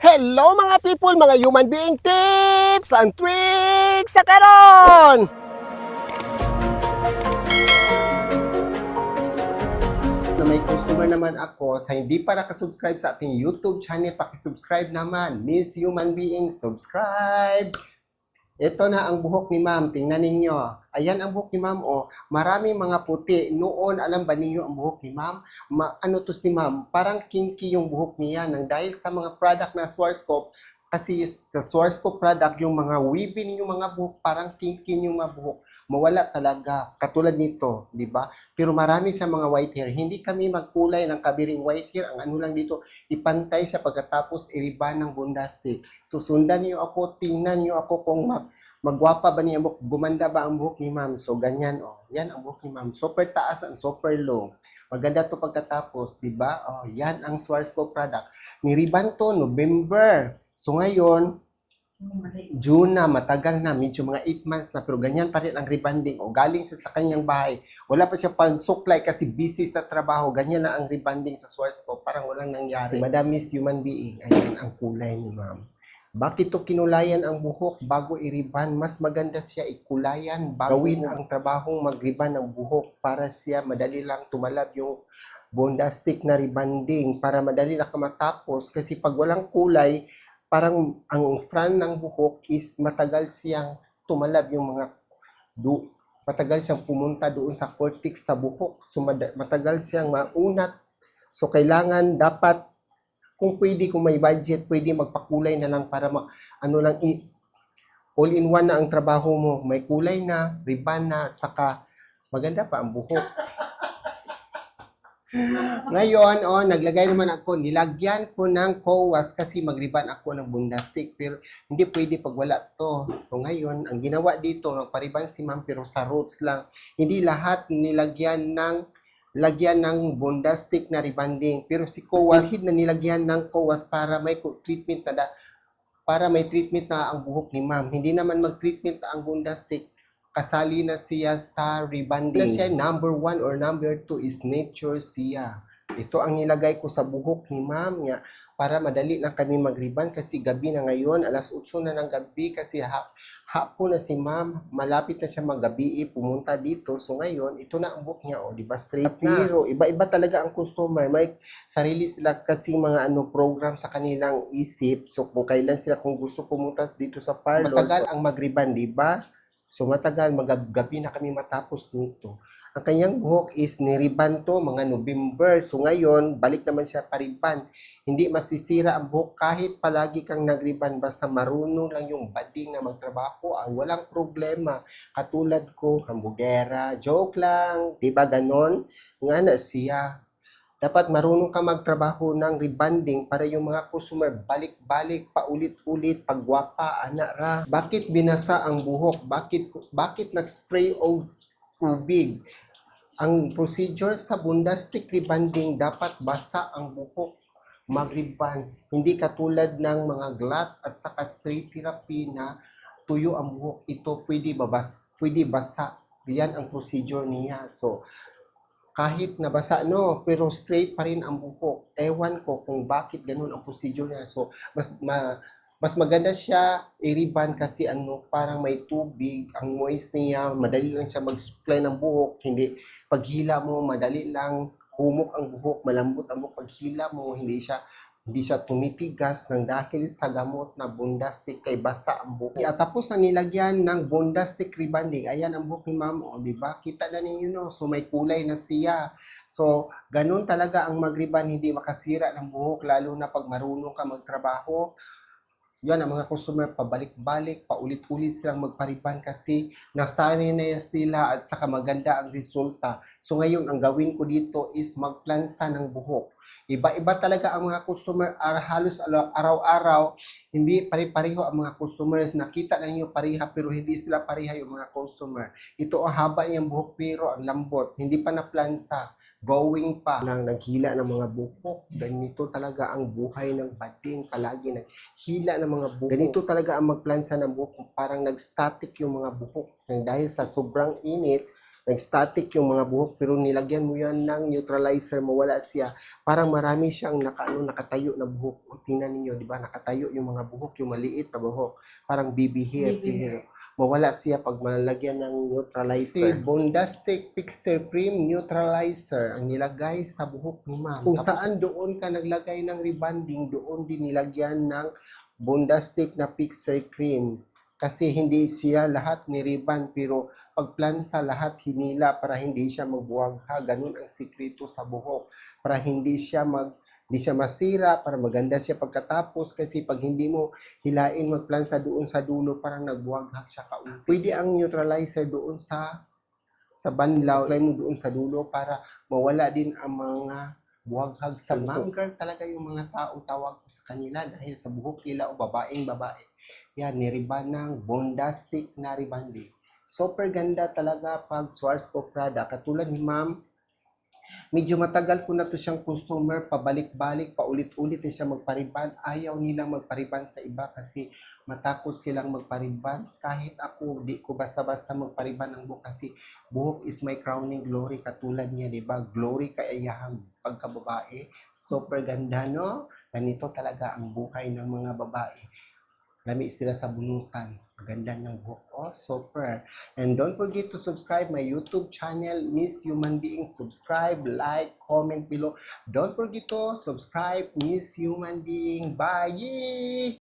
Hello mga people, mga human being tips and tricks sa karon! Na may customer naman ako sa hindi pa nakasubscribe sa ating YouTube channel, pakisubscribe naman. Miss Human Being, subscribe! Ito na ang buhok ni ma'am, tingnan ninyo. Ayan ang buhok ni ma'am, oh. Maraming mga puti. Noon, alam ba ninyo ang buhok ni ma'am? Ano to si ma'am? Parang kinky yung buhok niya. Nang dahil sa mga product na Swarovski, kasi sa Swarovski product, yung mga weaving yung mga buhok, parang kinky yung mga buhok. Mawala talaga. Katulad nito, di ba? Pero marami sa mga white hair. Hindi kami magkulay ng kabiring white hair. Ang ano lang dito, ipantay sa pagkatapos iriban ng bondastic. Susundan niyo ako, tingnan niyo ako kung magwapa ba niya buhok, gumanda ba ang buhok ni ma'am. So ganyan, oh. Yan ang buhok ni ma'am. Super taas and super low. Maganda to pagkatapos, di ba? Oh, yan ang Swarovski product. Niriban to November. So ngayon, June na, matagal na, medyo mga 8 months na, pero ganyan pa rin ang rebanding. O galing sa kanyang bahay. Wala pa siya pagsuklay kasi busy sa trabaho. Ganyan na ang rebanding sa Swarovski. Parang walang nangyari. Si Madam Miss Human Being, ayan ang kulay ni ma'am. Bakit to kinulayan ang buhok bago iriban? Mas maganda siya ikulayan bago gawin ang trabahong magriban ng buhok para siya madali lang tumalab yung bondastic na rebanding para madali lang matapos kasi pag walang kulay, parang ang strand ng buhok is matagal siyang tumalab yung mga matagal siyang pumunta doon sa cortex sa buhok. So matagal siyang maunat. So kailangan dapat kung pwede, kung may budget, pwede magpakulay na lang para all in one na ang trabaho mo. May kulay na, ribbon na, saka maganda pa ang buhok. Ngayon, naglagay naman ako, nilagyan ko ng COAS kasi magriban ako ng bondastic, pero hindi pwede pag wala to. So ngayon, ang ginawa dito, nagpariban si ma'am pero sa roots lang. Hindi lahat nilagyan ng bondastic na rebanding. Pero si COAS, na nilagyan ng COAS para may treatment na ang buhok ni ma'am. Hindi naman mag-treatment ang bondastic. Kasali na siya sa rebanding. Na siya, number 1 or number 2 is nature siya. Ito ang nilagay ko sa buhok ni ma'am niya para madali lang kami mag-riban kasi gabi na ngayon, alas 8 na ng gabi kasi hapon na si ma'am, malapit na siya maggabi, pumunta dito. So ngayon, ito na ang buhok niya, di ba straight na. Pero iba-iba talaga ang customer. May sarili sila kasi mga program sa kanilang isip. So kung kailan sila kung gusto pumunta dito sa parlor, matagal ang mag-riban, di ba? So matagal, gabi na kami matapos nito. Ang kanyang buhok is niriban to mga November. So ngayon, balik naman siya pariban. Hindi masisira ang buhok kahit palagi kang nagriban. Basta marunong lang yung bading na magtrabaho. Walang problema. Katulad ko, hambugera. Joke lang. Diba ganon? Nga na siya. Dapat marunong ka magtrabaho ng rebanding para yung mga customer balik-balik, paulit-ulit, pagwapa, anak ra. Bakit binasa ang buhok? Bakit nag-spray o tubig? Ang procedure sa bondastic rebanding, dapat basa ang buhok mag-reband. Hindi katulad ng mga glat at saka straight therapy na tuyo ang buhok. Ito pwede basa. Yan ang procedure niya. So, kahit nabasa pero straight pa rin ang buhok. Ewan ko kung bakit ganun ang procedure niya. So, mas maganda siya i-reband kasi parang may tubig, ang moist niya, madali lang siya mag-supply ng buhok. Hindi, paghila mo, madali lang humok ang buhok, malambot ang buhok. Paghila mo, hindi siya tumitigas ng dahil sa gamot na bondastic kay basa ang buhok. Tapos na nilagyan ng bondastic rebanding. Ayan ang buhok ni ma'am. Diba? Kita na ninyo, So may kulay na siya. So ganun talaga ang mag-reband, hindi makasira ng buhok lalo na pag marunong ka magtrabaho. Yan ang mga customer pabalik-balik, paulit-ulit silang magpariban kasi nasanay na sila at saka maganda ang resulta. So ngayon, ang gawin ko dito is magplansa ng buhok. Iba-iba talaga ang mga customer, halos araw-araw, hindi pare-pareho ang mga customers. Nakita lang yung pareha pero hindi sila pareha yung mga customer. Ito ang haba niyang buhok pero ang lambot, hindi pa na-plansa. Going pa lang naghila ng mga buhok. Ganito talaga ang buhay ng bading, palagi naghila ng mga buhok. Ganito talaga ang magplansa ng buhok, parang nag-static yung mga buhok. Dahil sa sobrang init, nag-static yung mga buhok, pero nilagyan mo yan ng neutralizer, mawala siya. Parang marami siyang nakatayo na buhok. O, tingnan ninyo, di ba? Nakatayo yung mga buhok, yung maliit na buhok. Parang baby hair. Mawala siya pag malagyan ng neutralizer. Si Bondastic Pixel Cream Neutralizer ang nilagay sa buhok ni ma'am. Kung saan doon ka naglagay ng rebonding, doon din nilagyan ng Bondastic na Pixel Cream. Kasi hindi siya lahat ni-ribbon, pero pagplansa lahat hinila para hindi siya magbuwagha. Ganun ang sikreto sa buhok. Para hindi siya masira, para maganda siya pagkatapos. Kasi pag hindi mo hilain magplansa doon sa dulo, parang nagbuwagha siya kaunti. Pwede ang neutralizer doon sa banlaw, apply mo doon sa dulo para mawala din ang mga buwaghag sa buhok. Ma'am girl talaga yung mga tao tawag ko sa kanila dahil sa buhok nila o babaeng babae. Yan, niriban ng Bondastic na ribandi. Super ganda talaga pag Schwarzkopf product. Katulad ni ma'am, medyo matagal ko na to siyang customer, pabalik-balik, paulit-ulit na siya magpariban. Ayaw nilang magpariban sa iba kasi matakot silang magpariban. Kahit ako, di ko basta-basta magpariban ng buhok kasi buhok is my crowning glory. Katulad niya, di ba? Glory kayayahang pagkababae. Super ganda, no? Ganito talaga ang buhay ng mga babae. Lami sila sa bunutan. Ganda ng buhok. Oh, super. And don't forget to subscribe my YouTube channel, Miss Human Being. Subscribe, like, comment below. Don't forget to subscribe, Miss Human Being. Bye!